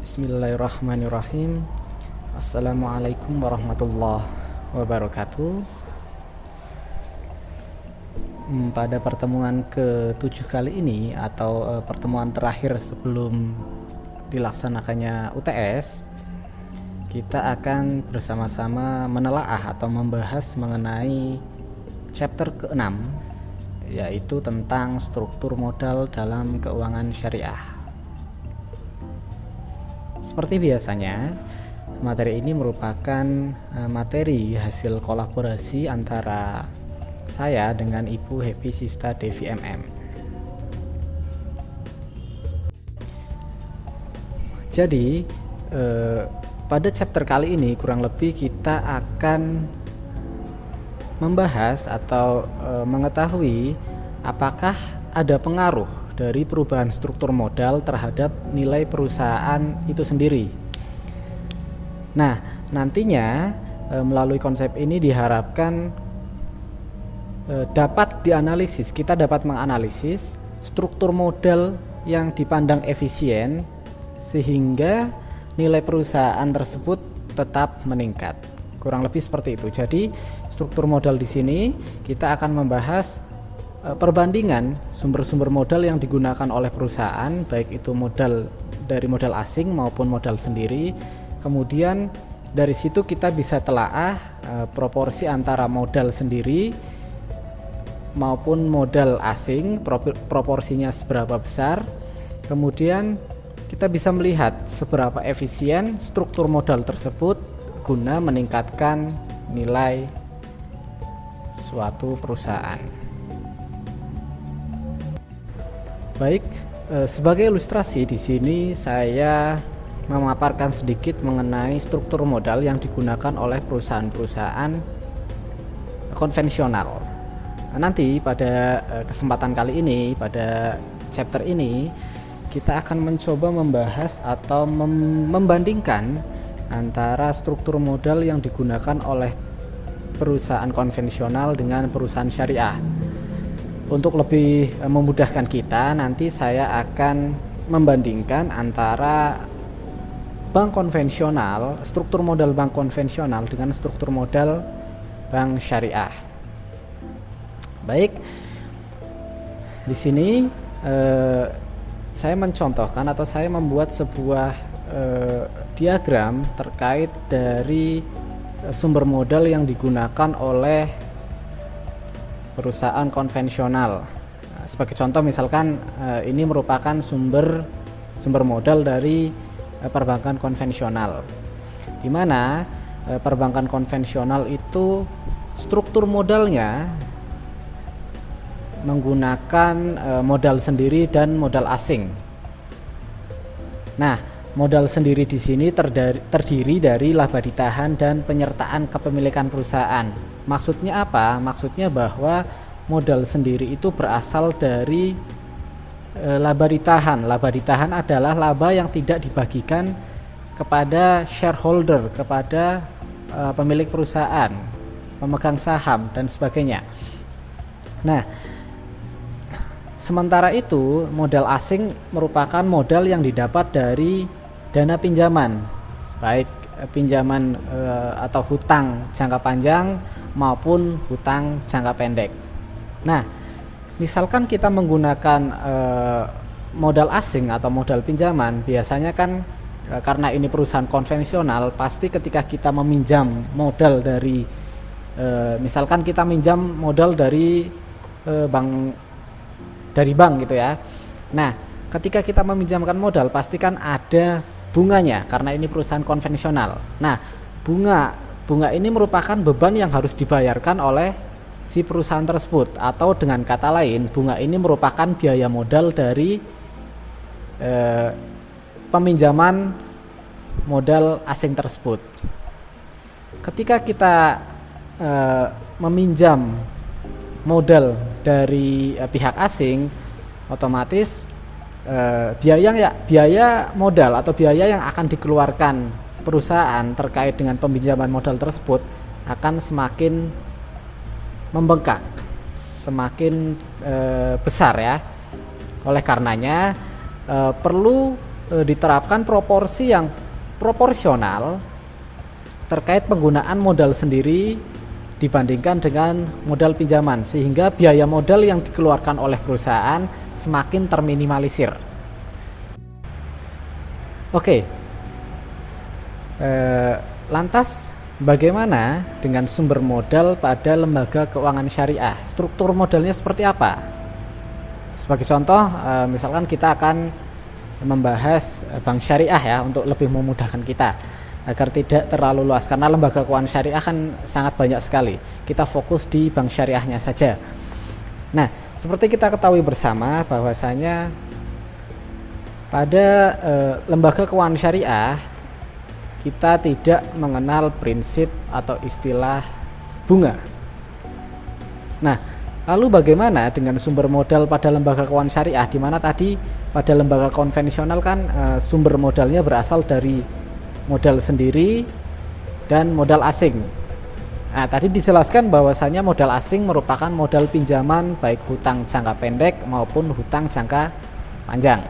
Bismillahirrahmanirrahim. Assalamualaikum warahmatullahi wabarakatuh. Pada pertemuan ke-7 kali ini atau pertemuan terakhir sebelum dilaksanakannya UTS, kita akan bersama-sama menelaah atau membahas mengenai chapter ke-6, yaitu tentang struktur modal dalam keuangan syariah. Seperti biasanya, materi ini merupakan materi hasil kolaborasi antara saya dengan Ibu Happy Sista Devi MM. Jadi, pada chapter kali ini kurang lebih kita akan membahas atau mengetahui apakah ada pengaruh dari perubahan struktur modal terhadap nilai perusahaan itu sendiri. Nah, nantinya melalui konsep ini diharapkan dapat dianalisis, kita dapat menganalisis struktur modal yang dipandang efisien sehingga nilai perusahaan tersebut tetap meningkat. Kurang lebih seperti itu. Jadi, struktur modal di sini kita akan membahas perbandingan sumber-sumber modal yang digunakan oleh perusahaan, baik itu modal dari modal asing maupun modal sendiri. Kemudian dari situ kita bisa telaah proporsi antara modal sendiri maupun modal asing, proporsinya seberapa besar. Kemudian kita bisa melihat seberapa efisien struktur modal tersebut guna meningkatkan nilai suatu perusahaan. Baik, sebagai ilustrasi di sini saya memaparkan sedikit mengenai struktur modal yang digunakan oleh perusahaan-perusahaan konvensional. Nanti pada kesempatan kali ini, pada chapter ini, kita akan mencoba membahas atau membandingkan antara struktur modal yang digunakan oleh perusahaan konvensional dengan perusahaan syariah. Untuk lebih memudahkan kita, nanti saya akan membandingkan antara bank konvensional, struktur modal bank konvensional dengan struktur modal bank syariah. Baik, di sini saya mencontohkan atau saya membuat sebuah diagram terkait dari sumber modal yang digunakan oleh perusahaan konvensional. Sebagai contoh misalkan ini merupakan sumber modal dari perbankan konvensional, di mana perbankan konvensional itu struktur modalnya menggunakan modal sendiri dan modal asing. Nah, modal sendiri di sini terdiri dari laba ditahan dan penyertaan kepemilikan perusahaan. Maksudnya apa? Maksudnya bahwa modal sendiri itu berasal dari laba ditahan. Laba ditahan adalah laba yang tidak dibagikan kepada shareholder, kepada pemilik perusahaan, pemegang saham dan sebagainya. Nah, sementara itu modal asing merupakan modal yang didapat dari dana pinjaman, baik pinjaman atau hutang jangka panjang maupun hutang jangka pendek. Nah, misalkan kita menggunakan modal asing atau modal pinjaman, biasanya kan karena ini perusahaan konvensional, pasti ketika kita meminjam modal dari misalkan kita minjam modal dari bank gitu ya. Nah, ketika kita meminjamkan modal pasti kan ada bunganya karena ini perusahaan konvensional. Nah, bunga ini merupakan beban yang harus dibayarkan oleh si perusahaan tersebut, atau dengan kata lain, bunga ini merupakan biaya modal dari peminjaman modal asing tersebut. Ketika kita meminjam modal dari pihak asing, otomatis biaya modal atau biaya yang akan dikeluarkan perusahaan terkait dengan peminjaman modal tersebut akan semakin membengkak, semakin besar ya. Oleh karenanya perlu diterapkan proporsi yang proporsional terkait penggunaan modal sendiri dibandingkan dengan modal pinjaman, sehingga biaya modal yang dikeluarkan oleh perusahaan semakin terminimalisir. Oke, lantas bagaimana dengan sumber modal pada lembaga keuangan syariah? Struktur modalnya seperti apa? Sebagai contoh, misalkan kita akan membahas bank syariah ya, untuk lebih memudahkan kita agar tidak terlalu luas, karena lembaga keuangan syariah kan sangat banyak sekali. Kita fokus di bank syariahnya saja. Nah, seperti kita ketahui bersama bahwasanya pada lembaga keuangan syariah kita tidak mengenal prinsip atau istilah bunga. Nah, lalu bagaimana dengan sumber modal pada lembaga keuangan syariah, di mana tadi pada lembaga konvensional kan sumber modalnya berasal dari modal sendiri dan modal asing. Nah, tadi dijelaskan bahwasanya modal asing merupakan modal pinjaman baik hutang jangka pendek maupun hutang jangka panjang.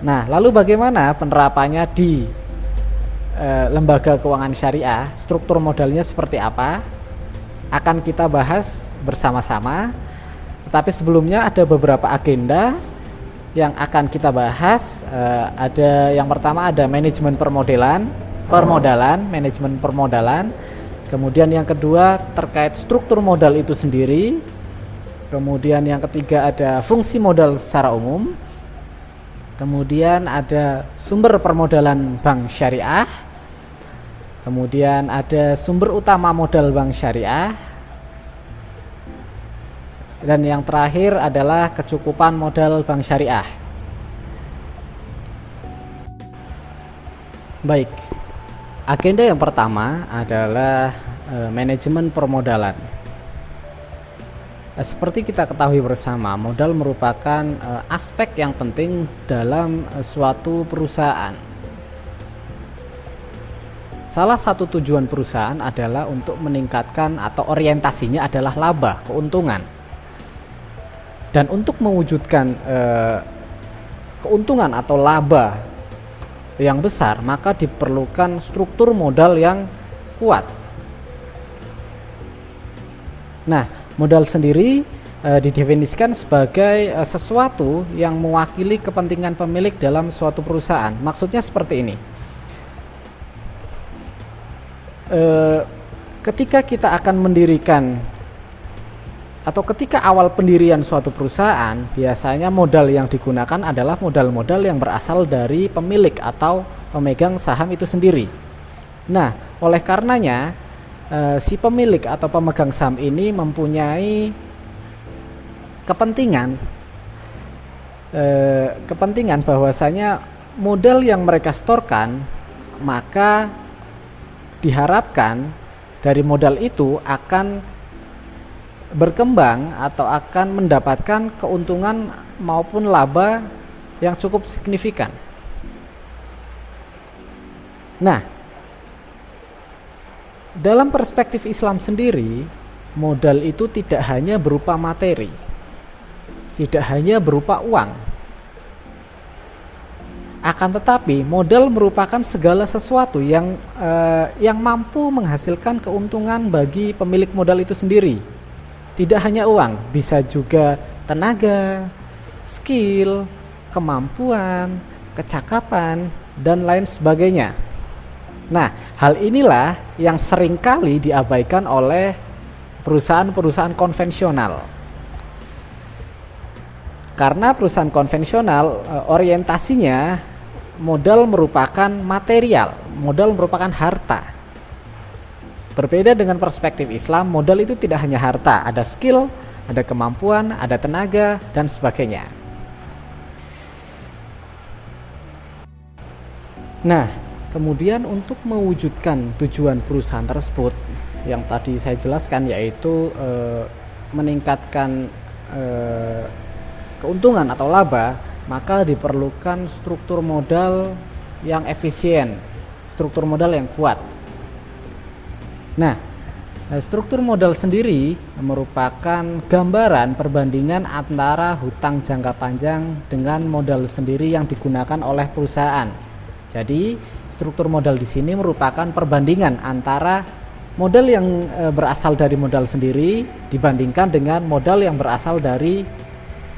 Nah, lalu bagaimana penerapannya di lembaga keuangan syariah? Struktur modalnya seperti apa? Akan kita bahas bersama-sama. Tetapi sebelumnya ada beberapa agenda yang akan kita bahas. Ada yang pertama, ada manajemen manajemen permodalan. Kemudian yang kedua terkait struktur modal itu sendiri. Kemudian yang ketiga ada fungsi modal secara umum. Kemudian ada sumber permodalan bank syariah. Kemudian ada sumber utama modal bank syariah. Dan yang terakhir adalah kecukupan modal bank syariah. Baik, agenda yang pertama adalah manajemen permodalan. Seperti kita ketahui bersama, modal merupakan aspek yang penting dalam suatu perusahaan. Salah satu tujuan perusahaan adalah untuk meningkatkan, atau orientasinya adalah laba, keuntungan. Dan untuk mewujudkan keuntungan atau laba yang besar, maka diperlukan struktur modal yang kuat. Nah, modal sendiri didefinisikan sebagai sesuatu yang mewakili kepentingan pemilik dalam suatu perusahaan. Maksudnya seperti ini. Ketika kita akan mendirikan, atau ketika awal pendirian suatu perusahaan, biasanya modal yang digunakan adalah modal-modal yang berasal dari pemilik atau pemegang saham itu sendiri. Nah, oleh karenanya si pemilik atau pemegang saham ini mempunyai kepentingan bahwasanya modal yang mereka setorkan, maka diharapkan dari modal itu akan berkembang atau akan mendapatkan keuntungan maupun laba yang cukup signifikan. Nah, dalam perspektif Islam sendiri, modal itu tidak hanya berupa materi, tidak hanya berupa uang. Akan tetapi, modal merupakan segala sesuatu yang mampu menghasilkan keuntungan bagi pemilik modal itu sendiri. Tidak hanya uang, bisa juga tenaga, skill, kemampuan, kecakapan, dan lain sebagainya. Nah, hal inilah yang seringkali diabaikan oleh perusahaan-perusahaan konvensional. Karena perusahaan konvensional orientasinya modal merupakan material, modal merupakan harta. Berbeda dengan perspektif Islam, modal itu tidak hanya harta, ada skill, ada kemampuan, ada tenaga, dan sebagainya. Nah, kemudian untuk mewujudkan tujuan perusahaan tersebut, yang tadi saya jelaskan, yaitu meningkatkan keuntungan atau laba, maka diperlukan struktur modal yang efisien, struktur modal yang kuat. Nah, Struktur modal sendiri merupakan gambaran perbandingan antara hutang jangka panjang dengan modal sendiri yang digunakan oleh perusahaan. Jadi, struktur modal di sini merupakan perbandingan antara modal yang berasal dari modal sendiri dibandingkan dengan modal yang berasal dari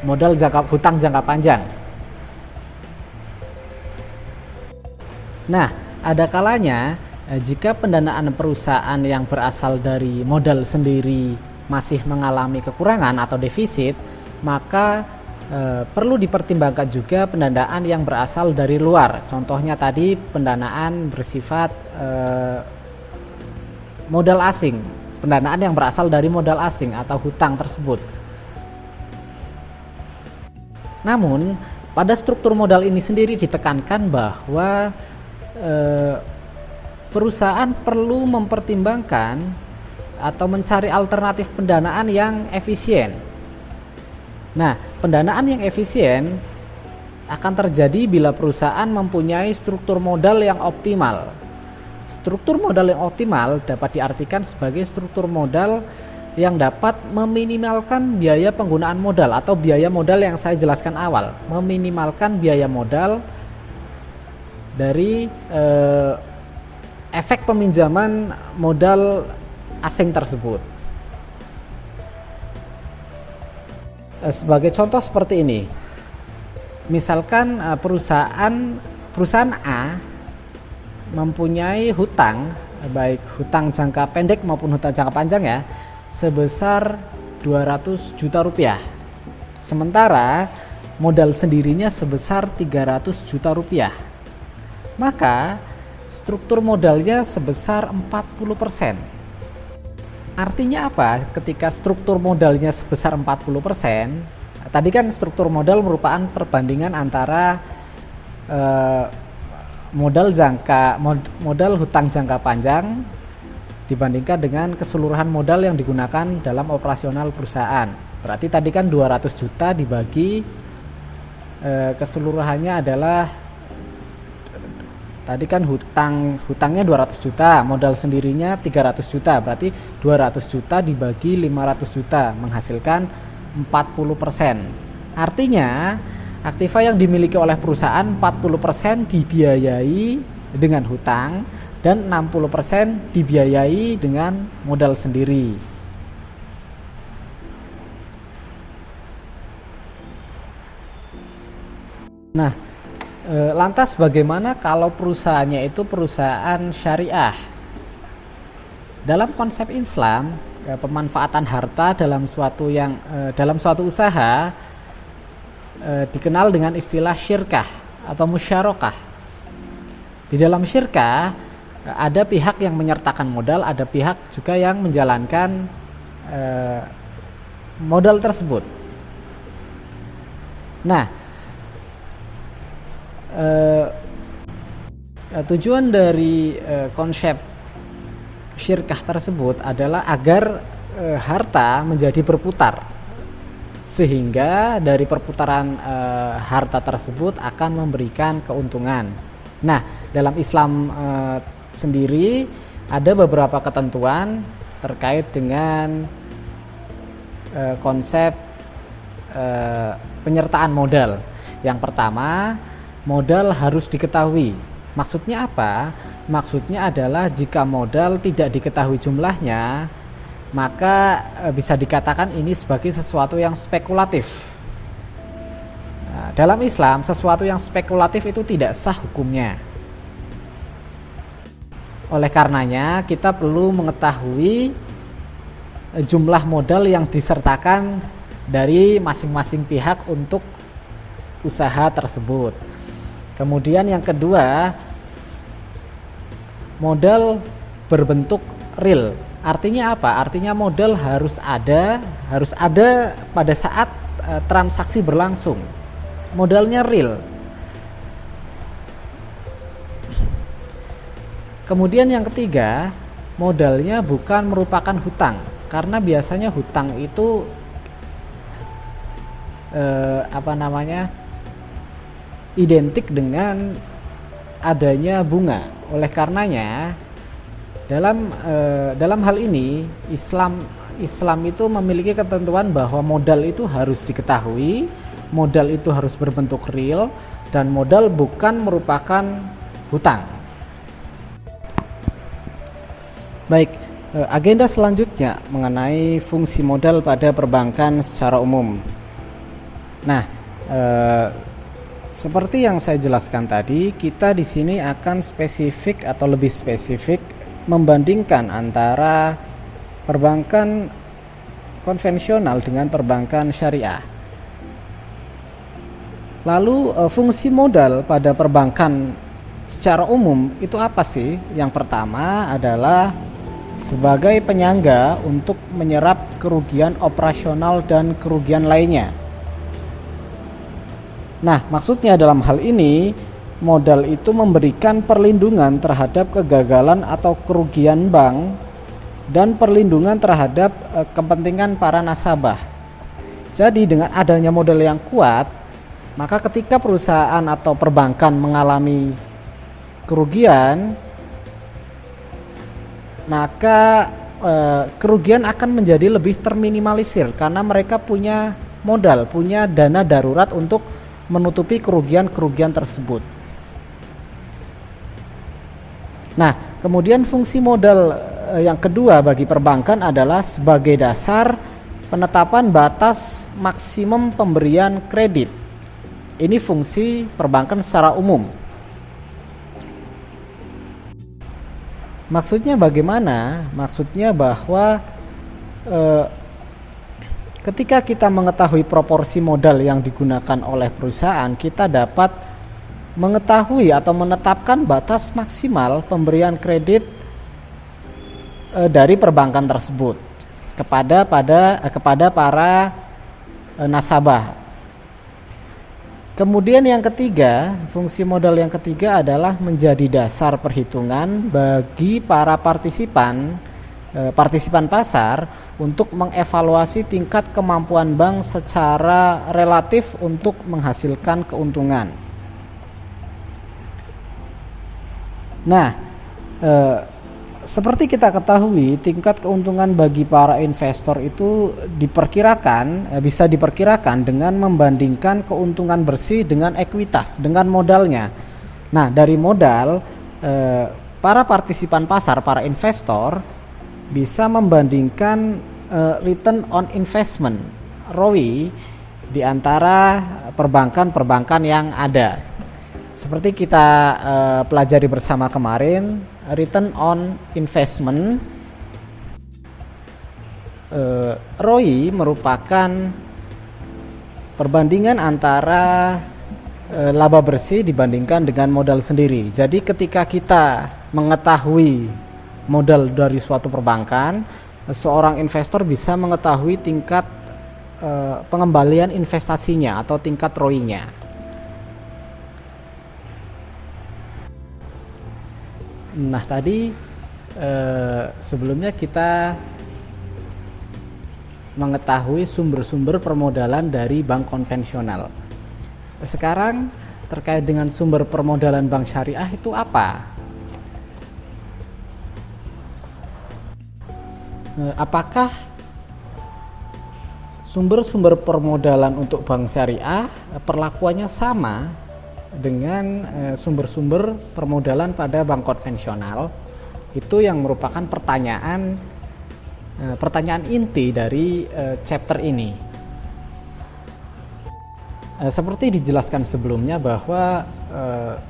modal hutang jangka panjang. Nah, ada kalanya jika pendanaan perusahaan yang berasal dari modal sendiri masih mengalami kekurangan atau defisit, maka perlu dipertimbangkan juga pendanaan yang berasal dari luar. Contohnya tadi pendanaan bersifat modal asing, pendanaan yang berasal dari modal asing atau hutang tersebut. Namun, pada struktur modal ini sendiri ditekankan bahwa perusahaan perlu mempertimbangkan atau mencari alternatif pendanaan yang efisien. Nah, pendanaan yang efisien akan terjadi bila perusahaan mempunyai struktur modal yang optimal. Struktur modal yang optimal dapat diartikan sebagai struktur modal yang dapat meminimalkan biaya penggunaan modal atau biaya modal yang saya jelaskan awal, meminimalkan biaya modal dari efek peminjaman modal asing tersebut. Sebagai contoh seperti ini, misalkan perusahaan A mempunyai hutang, baik hutang jangka pendek maupun hutang jangka panjang ya, sebesar 200 juta rupiah. Sementara modal sendirinya sebesar 300 juta rupiah. Maka struktur modalnya sebesar 40%. Artinya apa? Ketika struktur modalnya sebesar 40%, tadi kan struktur modal merupakan perbandingan antara modal hutang jangka panjang dibandingkan dengan keseluruhan modal yang digunakan dalam operasional perusahaan. Berarti tadi kan 200 juta dibagi keseluruhannya adalah tadi kan hutangnya 200 juta, modal sendirinya 300 juta, berarti 200 juta dibagi 500 juta menghasilkan 40%. Artinya, aktiva yang dimiliki oleh perusahaan 40% dibiayai dengan hutang dan 60% dibiayai dengan modal sendiri. Nah, lantas bagaimana kalau perusahaannya itu perusahaan syariah? Dalam konsep Islam, pemanfaatan harta dalam suatu usaha dikenal dengan istilah syirkah atau musyarakah. Di dalam syirkah ada pihak yang menyertakan modal, ada pihak juga yang menjalankan modal tersebut. Nah, tujuan dari konsep syirkah tersebut adalah agar harta menjadi berputar, sehingga dari perputaran harta tersebut akan memberikan keuntungan. Nah, dalam Islam sendiri ada beberapa ketentuan terkait dengan konsep penyertaan modal. Yang pertama, modal harus diketahui. Maksudnya apa? Maksudnya adalah jika modal tidak diketahui jumlahnya, maka bisa dikatakan ini sebagai sesuatu yang spekulatif. Nah, dalam Islam, sesuatu yang spekulatif itu tidak sah hukumnya. Oleh karenanya, kita perlu mengetahui jumlah modal yang disertakan dari masing-masing pihak untuk usaha tersebut. Kemudian yang kedua, modal berbentuk real. Artinya apa? Artinya modal harus ada pada saat transaksi berlangsung. Modalnya real. Kemudian yang ketiga, modalnya bukan merupakan hutang. Karena biasanya hutang itu identik dengan adanya bunga. Oleh karenanya Dalam hal ini Islam itu memiliki ketentuan bahwa modal itu harus diketahui, modal itu harus berbentuk real, dan modal bukan merupakan hutang. Baik, agenda selanjutnya mengenai fungsi modal pada perbankan secara umum. Nah, seperti yang saya jelaskan tadi, kita di sini akan spesifik atau lebih spesifik membandingkan antara perbankan konvensional dengan perbankan syariah. Lalu fungsi modal pada perbankan secara umum itu apa sih? Yang pertama adalah sebagai penyangga untuk menyerap kerugian operasional dan kerugian lainnya. Nah, maksudnya dalam hal ini modal itu memberikan perlindungan terhadap kegagalan atau kerugian bank dan perlindungan terhadap kepentingan para nasabah. Jadi dengan adanya modal yang kuat, maka ketika perusahaan atau perbankan mengalami kerugian, maka kerugian akan menjadi lebih terminimalisir karena mereka punya modal, punya dana darurat untuk menutupi kerugian-kerugian tersebut. Nah, kemudian fungsi modal yang kedua bagi perbankan adalah sebagai dasar penetapan batas maksimum pemberian kredit. Ini fungsi perbankan secara umum. Maksudnya bagaimana? Maksudnya bahwa ketika kita mengetahui proporsi modal yang digunakan oleh perusahaan, kita dapat mengetahui atau menetapkan batas maksimal pemberian kredit dari perbankan tersebut kepada para nasabah. Kemudian yang ketiga, fungsi modal yang ketiga adalah menjadi dasar perhitungan bagi para partisipan pasar untuk mengevaluasi tingkat kemampuan bank secara relatif untuk menghasilkan keuntungan. Nah, seperti kita ketahui, tingkat keuntungan bagi para investor itu bisa diperkirakan dengan membandingkan keuntungan bersih dengan ekuitas, dengan modalnya. Nah, dari modal, para partisipan pasar, para investor bisa membandingkan return on investment (ROI) di antara perbankan-perbankan yang ada. Seperti kita pelajari bersama kemarin, return on investment ROI merupakan perbandingan antara laba bersih dibandingkan dengan modal sendiri. Jadi ketika kita mengetahui modal dari suatu perbankan, seorang investor bisa mengetahui tingkat pengembalian investasinya atau tingkat ROI-nya. Nah, tadi sebelumnya kita mengetahui sumber-sumber permodalan dari bank konvensional. Sekarang terkait dengan sumber permodalan bank syariah itu apa? Apakah sumber-sumber permodalan untuk bank syariah perlakuannya sama dengan sumber-sumber permodalan pada bank konvensional? Itu yang merupakan pertanyaan inti dari chapter ini. Seperti dijelaskan sebelumnya bahwa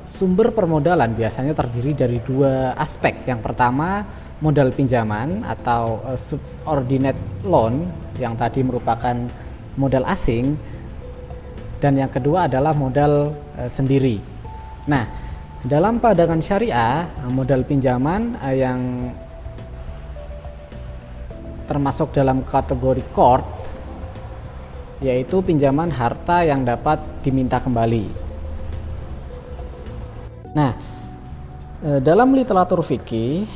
sumber permodalan biasanya terdiri dari dua aspek. Yang pertama, modal pinjaman atau subordinate loan yang tadi merupakan modal asing, dan yang kedua adalah modal sendiri. Nah, dalam pandangan syariah, modal pinjaman yang termasuk dalam kategori qard, yaitu pinjaman harta yang dapat diminta kembali. Nah, dalam literatur fikih,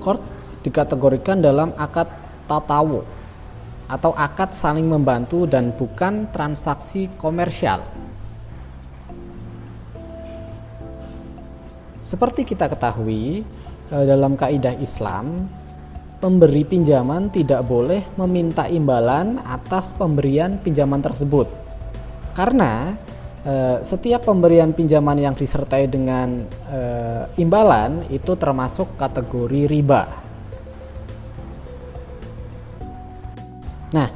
qard dikategorikan dalam akad tatawu atau akad saling membantu dan bukan transaksi komersial. Seperti kita ketahui, dalam kaidah Islam, pemberi pinjaman tidak boleh meminta imbalan atas pemberian pinjaman tersebut. Karena setiap pemberian pinjaman yang disertai dengan imbalan itu termasuk kategori riba. Nah,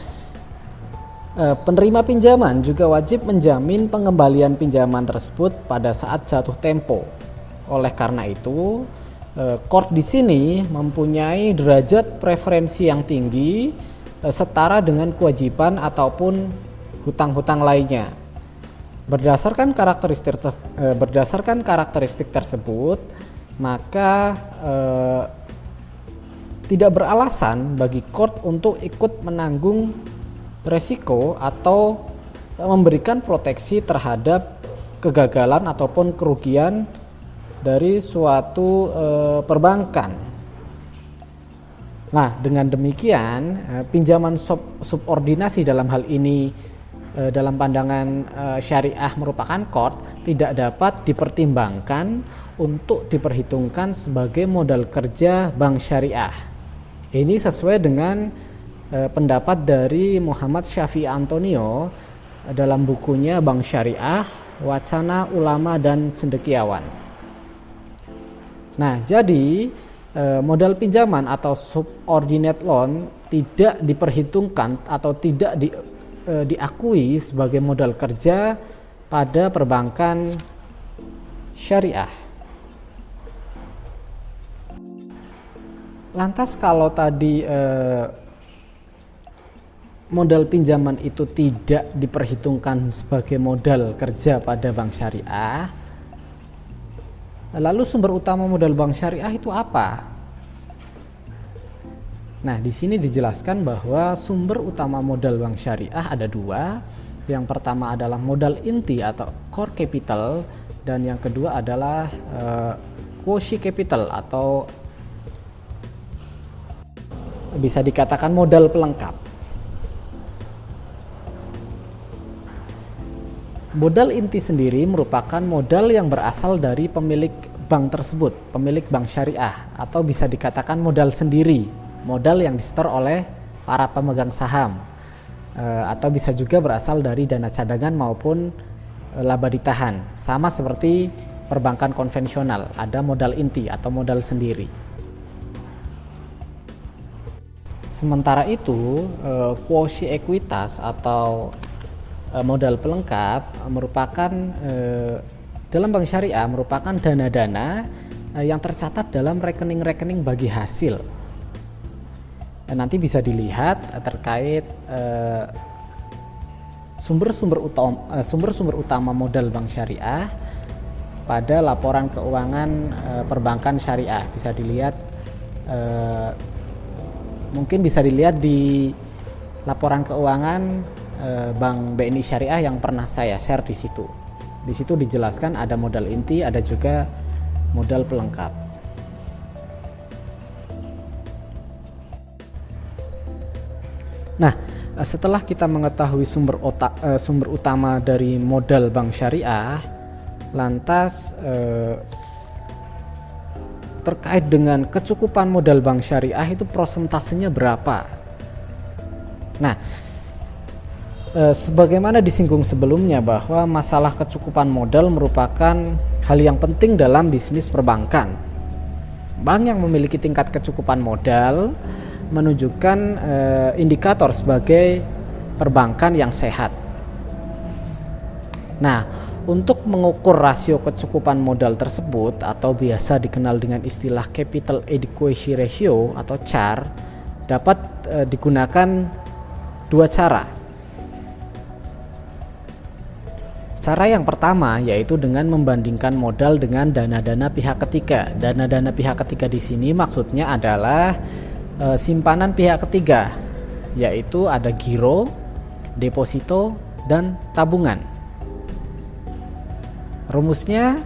penerima pinjaman juga wajib menjamin pengembalian pinjaman tersebut pada saat jatuh tempo. Oleh karena itu, court di sini mempunyai derajat preferensi yang tinggi, setara dengan kewajiban ataupun hutang-hutang lainnya. Berdasarkan karakteristik tersebut, maka tidak beralasan bagi court untuk ikut menanggung resiko atau memberikan proteksi terhadap kegagalan ataupun kerugian dari suatu perbankan. Nah, dengan demikian pinjaman subordinasi dalam hal ini dalam pandangan syariah merupakan court tidak dapat dipertimbangkan untuk diperhitungkan sebagai modal kerja bank syariah. Ini sesuai dengan pendapat dari Muhammad Syafi'i Antonio dalam bukunya Bank Syariah, Wacana Ulama dan Cendekiawan. Nah, jadi modal pinjaman atau subordinate loan tidak diperhitungkan atau tidak diakui sebagai modal kerja pada perbankan syariah. Lantas kalau tadi modal pinjaman itu tidak diperhitungkan sebagai modal kerja pada bank syariah, lalu sumber utama modal bank syariah itu apa? Nah, di sini dijelaskan bahwa sumber utama modal bank syariah ada dua. Yang pertama adalah modal inti atau core capital, dan yang kedua adalah quasi capital atau bisa dikatakan modal pelengkap. Modal inti sendiri merupakan modal yang berasal dari pemilik bank tersebut, pemilik bank syariah, atau bisa dikatakan modal sendiri, modal yang disetor oleh para pemegang saham, atau bisa juga berasal dari dana cadangan maupun laba ditahan. Sama seperti perbankan konvensional, ada modal inti atau modal sendiri. Sementara itu, quasi ekuitas atau modal pelengkap merupakan dalam bank syariah merupakan dana-dana yang tercatat dalam rekening-rekening bagi hasil. Nanti bisa dilihat terkait sumber-sumber utama modal bank syariah pada laporan keuangan perbankan syariah. Bisa dilihat mungkin bisa dilihat di laporan keuangan Bank BNI Syariah yang pernah saya share di situ. Di situ dijelaskan ada modal inti, ada juga modal pelengkap. Nah, setelah kita mengetahui sumber utama dari modal bank syariah, lantas terkait dengan kecukupan modal bank syariah itu prosentasenya berapa? Nah, sebagaimana disinggung sebelumnya bahwa masalah kecukupan modal merupakan hal yang penting dalam bisnis perbankan. Bank yang memiliki tingkat kecukupan modal menunjukkan indikator sebagai perbankan yang sehat. Nah, untuk mengukur rasio kecukupan modal tersebut atau biasa dikenal dengan istilah Capital Adequacy Ratio atau CAR, dapat digunakan dua cara. Cara yang pertama yaitu dengan membandingkan modal dengan dana-dana pihak ketiga. Dana-dana pihak ketiga di sini maksudnya adalah simpanan pihak ketiga, yaitu ada giro, deposito, dan tabungan. Rumusnya,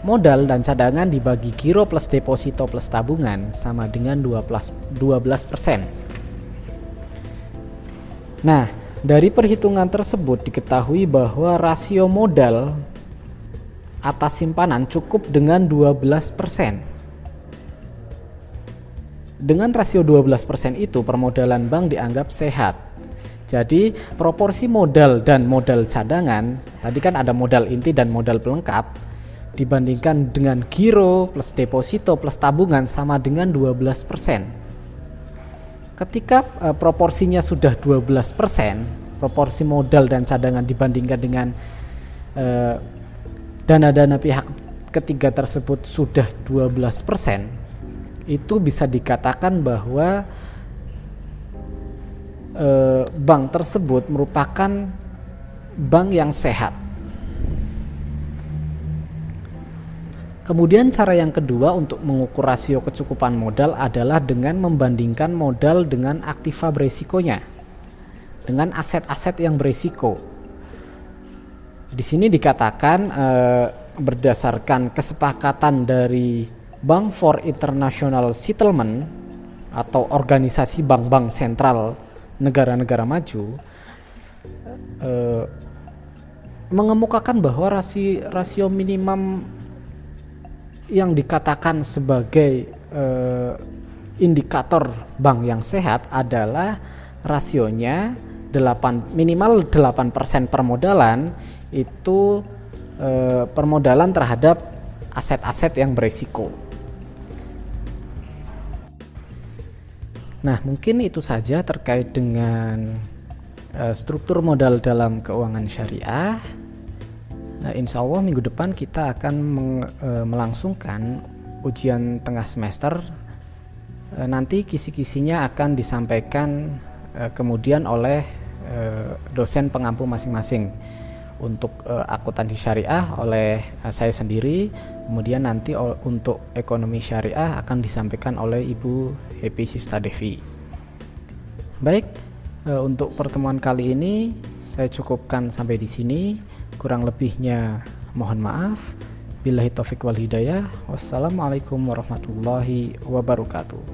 modal dan cadangan dibagi giro plus deposito plus tabungan sama dengan 12%. Nah, dari perhitungan tersebut diketahui bahwa rasio modal atas simpanan cukup dengan 12%. dengan rasio 12% itu permodalan bank dianggap sehat. Jadi proporsi modal dan modal cadangan, tadi kan ada modal inti dan modal pelengkap, dibandingkan dengan giro plus deposito plus tabungan sama dengan 12%. Ketika proporsinya sudah 12%, proporsi modal dan cadangan dibandingkan dengan dana-dana pihak ketiga tersebut sudah 12%, itu bisa dikatakan bahwa bank tersebut merupakan bank yang sehat. Kemudian cara yang kedua untuk mengukur rasio kecukupan modal adalah dengan membandingkan modal dengan aktiva beresikonya, dengan aset-aset yang beresiko. Di sini dikatakan berdasarkan kesepakatan dari Bank for International Settlement atau organisasi bank-bank sentral negara-negara maju, mengemukakan bahwa rasio minimum yang dikatakan sebagai indikator bank yang sehat adalah rasionya minimal 8% permodalan itu permodalan terhadap aset-aset yang beresiko. Nah, mungkin itu saja terkait dengan struktur modal dalam keuangan syariah. Nah, insya Allah minggu depan kita akan melangsungkan ujian tengah semester. Nanti kisi-kisinya akan disampaikan kemudian oleh dosen pengampu masing-masing. Untuk akuntansi syariah oleh saya sendiri, kemudian nanti untuk ekonomi syariah akan disampaikan oleh Ibu Happy Sista Devi. Baik, untuk pertemuan kali ini saya cukupkan sampai di sini. Kurang lebihnya mohon maaf. Billahi taufik wal hidayah. Wassalamualaikum warahmatullahi wabarakatuh.